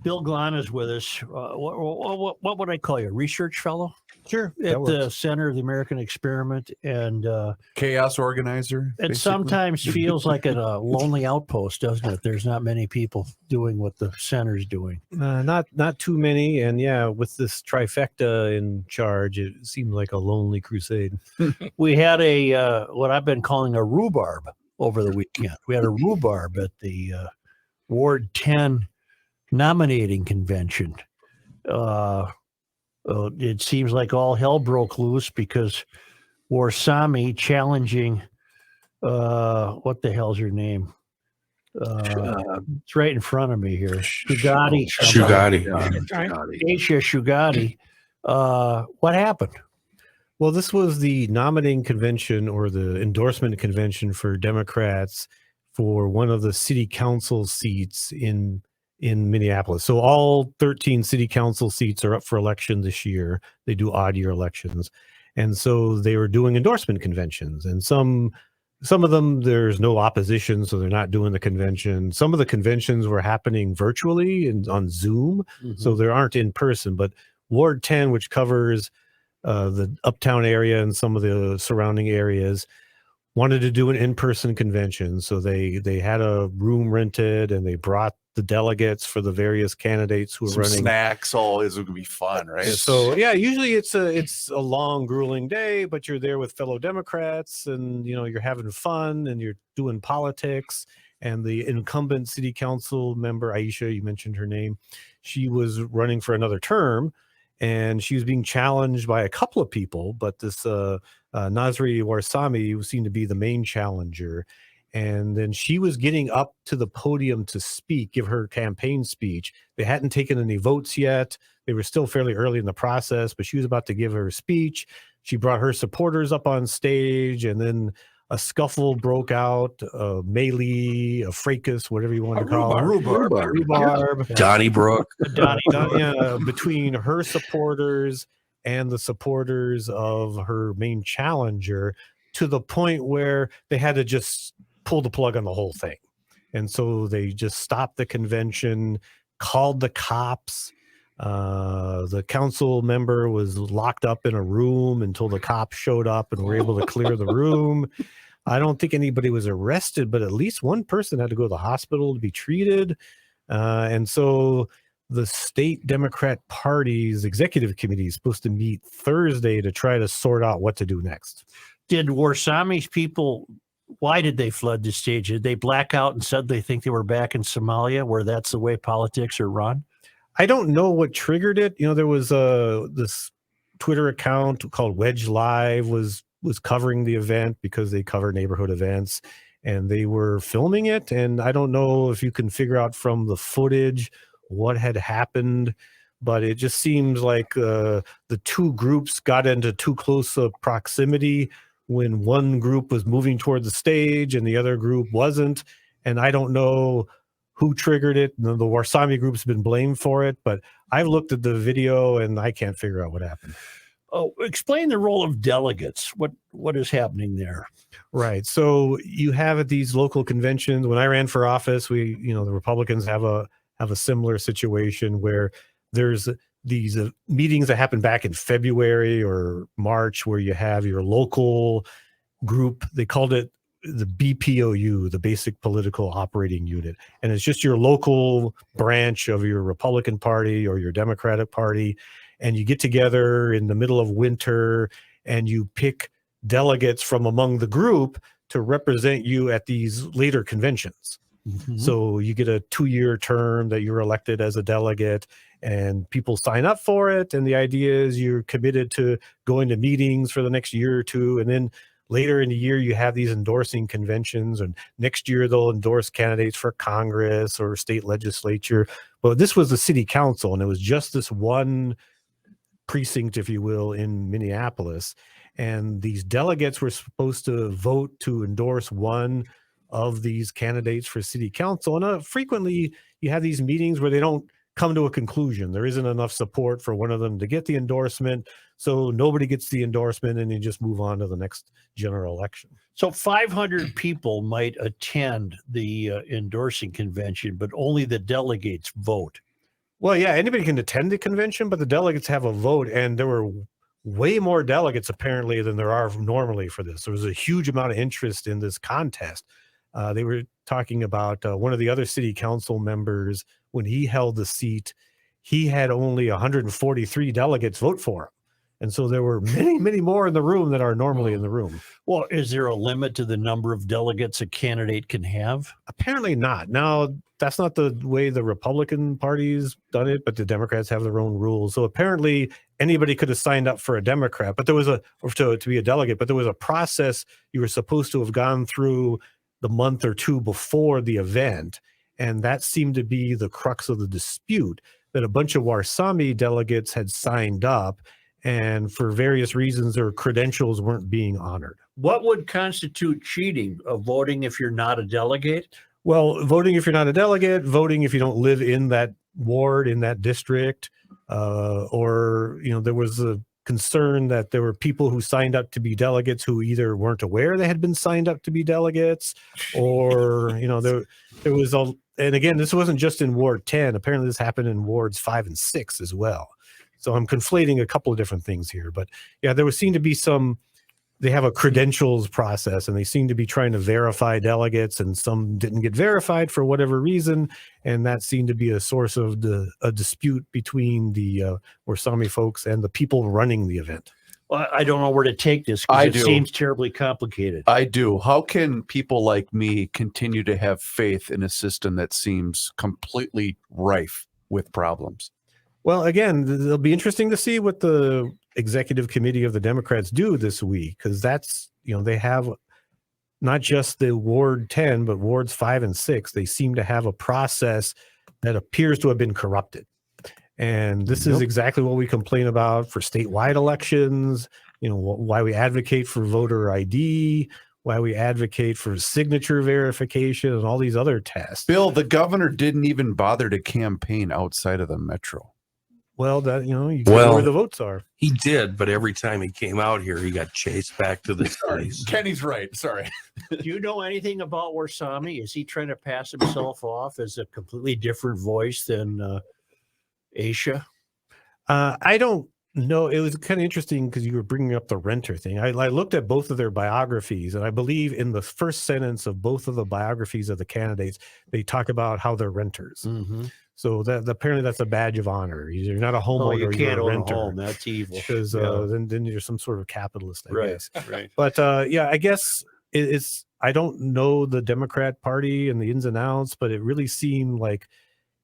Bill Glahn is with us. What would I call you? Research fellow? Sure. At the Center of the American Experiment. And chaos organizer. It sometimes feels like a lonely outpost, doesn't it? There's not many people doing what the center's doing. Not too many. And yeah, with this trifecta in charge, it seemed like a lonely crusade. We had a what I've been calling a rhubarb over the weekend. We had a rhubarb at the Ward 10 nominating convention. It seems like all hell broke loose because Warsami challenging what the hell's her name? It's right in front of me here. Shugati. Aisha Shugati. What happened? Well, this was the nominating convention or the endorsement convention for Democrats for one of the city council seats in Minneapolis. So all 13 city council seats are up for election this year. They do odd year elections. And so they were doing endorsement conventions, and some of them there's no opposition, so they're not doing the convention. Some of the conventions were happening virtually and on Zoom, so there aren't in person. But Ward 10, which covers the uptown area and some of the surrounding areas, wanted to do an in-person convention. So they had a room rented, and they brought the delegates for the various candidates who were running. Snacks, always would be fun, right? So yeah, usually it's a long, grueling day, but you're there with fellow Democrats, and you're having fun, and you're doing politics. And the incumbent city council member, Aisha, you mentioned her name, she was running for another term, and she was being challenged by a couple of people, but this Nazri Warsami seemed to be the main challenger. And then she was getting up to the podium to speak, give her campaign speech. They hadn't taken any votes yet. They were still fairly early in the process, but she was about to give her speech. She brought her supporters up on stage, and then a scuffle broke out, a melee, a fracas, whatever you want to call it. Rhubarb. Donnybrook. Between her supporters and the supporters of her main challenger, to the point where they had to just pull the plug on the whole thing. And so they just stopped the convention, called the cops. The council member was locked up in a room until the cops showed up and were able to clear the room. I don't think anybody was arrested, but at least one person had to go to the hospital to be treated. And so the state Democrat Party's executive committee is supposed to meet Thursday to try to sort out what to do next. Did Warsami's people, why did they flood the stage? Did they black out and said they think they were back in Somalia, where that's the way politics are run? I don't know what triggered it. There was this Twitter account called Wedge Live was covering the event because they cover neighborhood events, and they were filming it. And I don't know if you can figure out from the footage what had happened, but it just seems like the two groups got into too close a proximity when one group was moving toward the stage and the other group wasn't. And I don't know who triggered it. The Warsami group's been blamed for it, but I've looked at the video and I can't figure out what happened. Oh, explain the role of delegates. What is happening there? Right. So you have at these local conventions. When I ran for office, the Republicans have a similar situation where there's these meetings that happen back in February or March where you have your local group. They called it the BPOU, the Basic Political Operating Unit. And it's just your local branch of your Republican Party or your Democratic Party. And you get together in the middle of winter and you pick delegates from among the group to represent you at these later conventions. So you get a 2-year term that you're elected as a delegate, and people sign up for it. And the idea is you're committed to going to meetings for the next year or two. And then later in the year, you have these endorsing conventions, and next year they'll endorse candidates for Congress or state legislature. Well, this was the city council, and it was just this one precinct, if you will, in Minneapolis. And these delegates were supposed to vote to endorse one of these candidates for city council. And frequently you have these meetings where they don't come to a conclusion. There isn't enough support for one of them to get the endorsement. So nobody gets the endorsement and you just move on to the next general election. So 500 people might attend the endorsing convention, but only the delegates vote. Well, yeah, anybody can attend the convention, but the delegates have a vote, and there were way more delegates apparently than there are normally for this. There was a huge amount of interest in this contest. They were talking about one of the other city council members when he held the seat. He had only 143 delegates vote for him. And so there were many, many more in the room than are normally in the room. Well, is there a limit to the number of delegates a candidate can have? Apparently not. Now, that's not the way the Republican Party's done it, but the Democrats have their own rules. So apparently anybody could have signed up for a Democrat, but there was to be a delegate, but there was a process you were supposed to have gone through the month or two before the event. And that seemed to be the crux of the dispute, that a bunch of Warsami delegates had signed up, and for various reasons, their credentials weren't being honored. What would constitute cheating of voting if you're not a delegate? Well, voting if you're not a delegate, voting if you don't live in that ward, in that district, or, there was a concern that there were people who signed up to be delegates who either weren't aware they had been signed up to be delegates, or, there was and again, this wasn't just in Ward 10. Apparently this happened in Wards 5 and 6 as well. So I'm conflating a couple of different things here, but yeah, there seemed to be they have a credentials process, and they seem to be trying to verify delegates, and some didn't get verified for whatever reason. And that seemed to be a source of a dispute between the Warsami folks and the people running the event. Well, I don't know where to take this because it seems terribly complicated. I do. How can people like me continue to have faith in a system that seems completely rife with problems? Well, again, it'll be interesting to see what the executive committee of the Democrats do this week, because that's, they have not just the Ward 10, but Wards 5 and 6. They seem to have a process that appears to have been corrupted. And this is exactly what we complain about for statewide elections, why we advocate for voter ID, why we advocate for signature verification and all these other tests. Bill, the governor didn't even bother to campaign outside of the metro. Well, that you know where the votes are. He did, but every time he came out here, he got chased back to the cities. Kenny's right. Sorry. Do you know anything about Warsami? Is he trying to pass himself off as a completely different voice than Aisha? I don't know. It was kind of interesting because you were bringing up the renter thing. I looked at both of their biographies, and I believe in the first sentence of both of the biographies of the candidates, they talk about how they're renters. Mm-hmm. So that apparently that's a badge of honor. You're not a homeowner, you can't you're a own renter. a home. That's evil. Because then you're some sort of capitalist, I guess. Right. But yeah, I guess it's. I don't know the Democrat Party and the ins and outs, but it really seemed like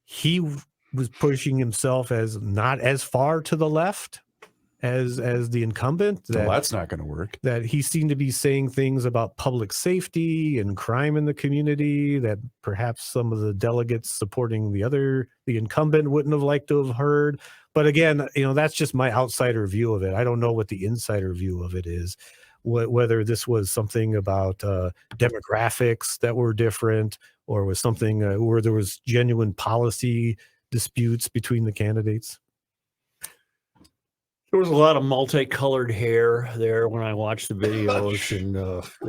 he was pushing himself as not as far to the left as the incumbent. Well, that's not going to work. That he seemed to be saying things about public safety and crime in the community that perhaps some of the delegates supporting the incumbent wouldn't have liked to have heard. But again, that's just my outsider view of it. I don't know what the insider view of it is, whether this was something about demographics that were different, or was something where there was genuine policy disputes between the candidates. There was a lot of multicolored hair there when I watched the videos, and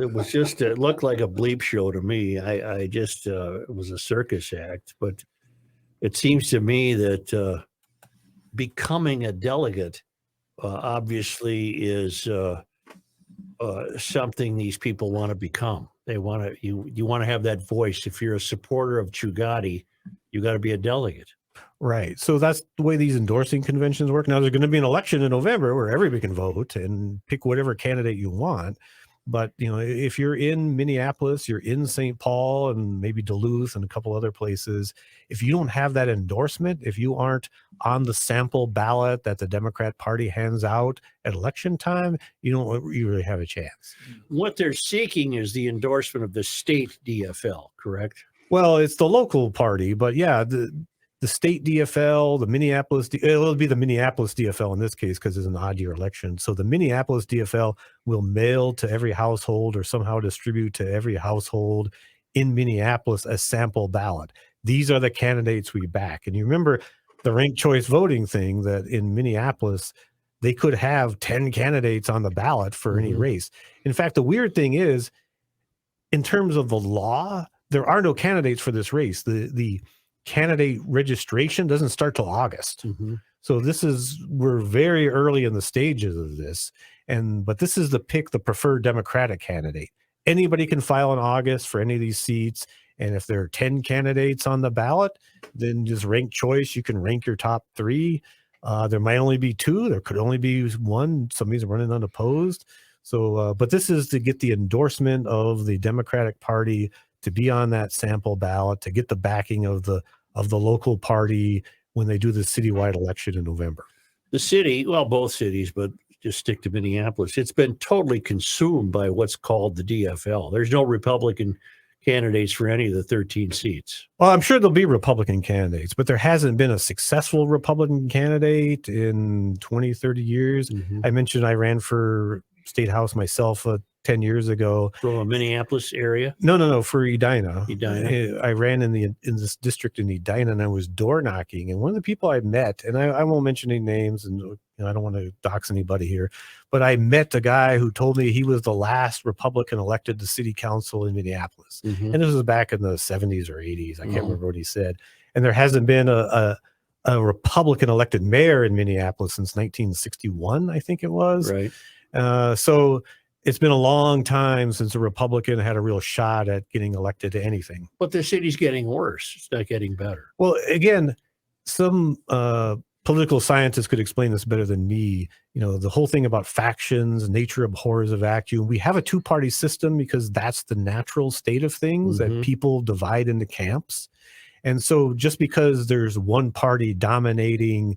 it was just, it looked like a bleep show to me. I just, it was a circus act, but it seems to me that becoming a delegate obviously is something these people want to become. They want to, you want to have that voice. If you're a supporter of Chugati, you got to be a delegate. Right. So that's the way these endorsing conventions work. Now, there's going to be an election in November where everybody can vote and pick whatever candidate you want. But, if you're in Minneapolis, you're in St. Paul and maybe Duluth and a couple other places, if you don't have that endorsement, if you aren't on the sample ballot that the Democrat Party hands out at election time, you don't really have a chance. What they're seeking is the endorsement of the state DFL, correct? Well, it's the local party, but yeah, the state DFL, the Minneapolis, it'll be the Minneapolis DFL in this case because it's an odd year election. So the Minneapolis DFL will mail to every household or somehow distribute to every household in Minneapolis a sample ballot. These are the candidates we back. And you remember the ranked choice voting thing, that in Minneapolis, they could have 10 candidates on the ballot for any race. In fact, the weird thing is, in terms of the law, there are no candidates for this race. The candidate registration doesn't start till August. Mhm. So we're very early in the stages of this. But this is the preferred Democratic candidate. Anybody can file in August for any of these seats. And if there are 10 candidates on the ballot, then just rank choice. You can rank your top 3. There might only be 2. There could only be 1. Somebody's running unopposed. So, but this is to get the endorsement of the Democratic Party to be on that sample ballot, to get the backing of the local party when they do the citywide election in November. The city, well, both cities, but just stick to Minneapolis, it's been totally consumed by what's called the DFL. There's no Republican candidates for any of the 13 seats. Well, I'm sure there'll be Republican candidates, but there hasn't been a successful Republican candidate in 20, 30 years. Mhm. I mentioned I ran for state house myself 10 years ago. From a Minneapolis area? No, for Edina. Edina. I ran in this district in Edina, and I was door knocking. And one of the people I met, and I won't mention any names, and I don't want to dox anybody here, but I met a guy who told me he was the last Republican elected to city council in Minneapolis. Mhm. And this was back in the 70s or 80s. I can't remember what he said. And there hasn't been a Republican elected mayor in Minneapolis since 1961, I think it was. Right. So it's been a long time since a Republican had a real shot at getting elected to anything. But the city's getting worse. It's not getting better. Well, again, some political scientists could explain this better than me. The whole thing about factions, nature abhors a vacuum. We have a 2-party system because that's the natural state of things, Mhm. that people divide into camps. And so just because there's one party dominating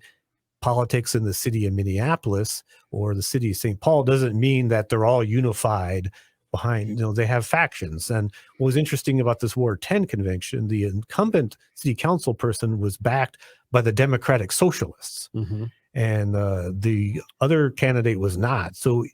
politics in the city of Minneapolis or the city of St. Paul doesn't mean that they're all unified behind, they have factions. And what was interesting about this Ward 10 convention, the incumbent city council person was backed by the Democratic Socialists. Mhm. And the other candidate was not. So,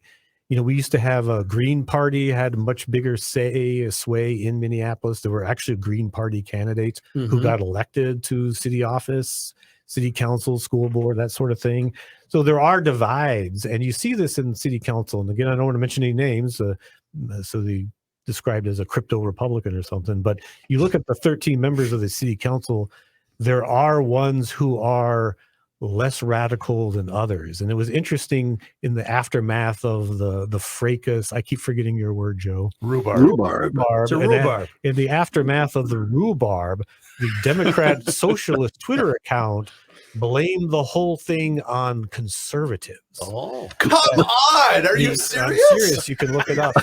we used to have a Green Party had a much bigger sway in Minneapolis. There were actually Green Party candidates who Mhm. got elected to city office, city council, school board, that sort of thing. So there are divides, and you see this in city council. And again, I don't want to mention any names, so they described as a crypto Republican or something. But you look at the 13 members of the city council, there are ones who are less radical than others. And it was interesting in the aftermath of the fracas. I keep forgetting your word, Joe. Rhubarb. It's a And rhubarb. in the aftermath of the rhubarb, the Democrat Socialist Twitter account blamed the whole thing on conservatives. Oh. Come on. Are you I'm serious? serious. You can look it up.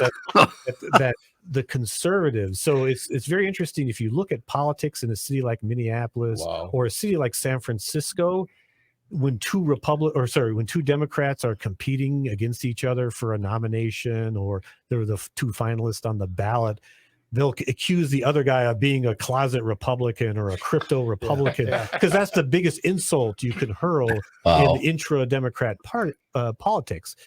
That the conservatives. So it's very interesting if you look at politics in a city like Minneapolis Wow. or a city like San Francisco. When two Democrats are competing against each other for a nomination, or they're the 2 finalists on the ballot, they'll accuse the other guy of being a closet Republican or a crypto Republican, because that's the biggest insult you can hurl in intra-Democrat politics.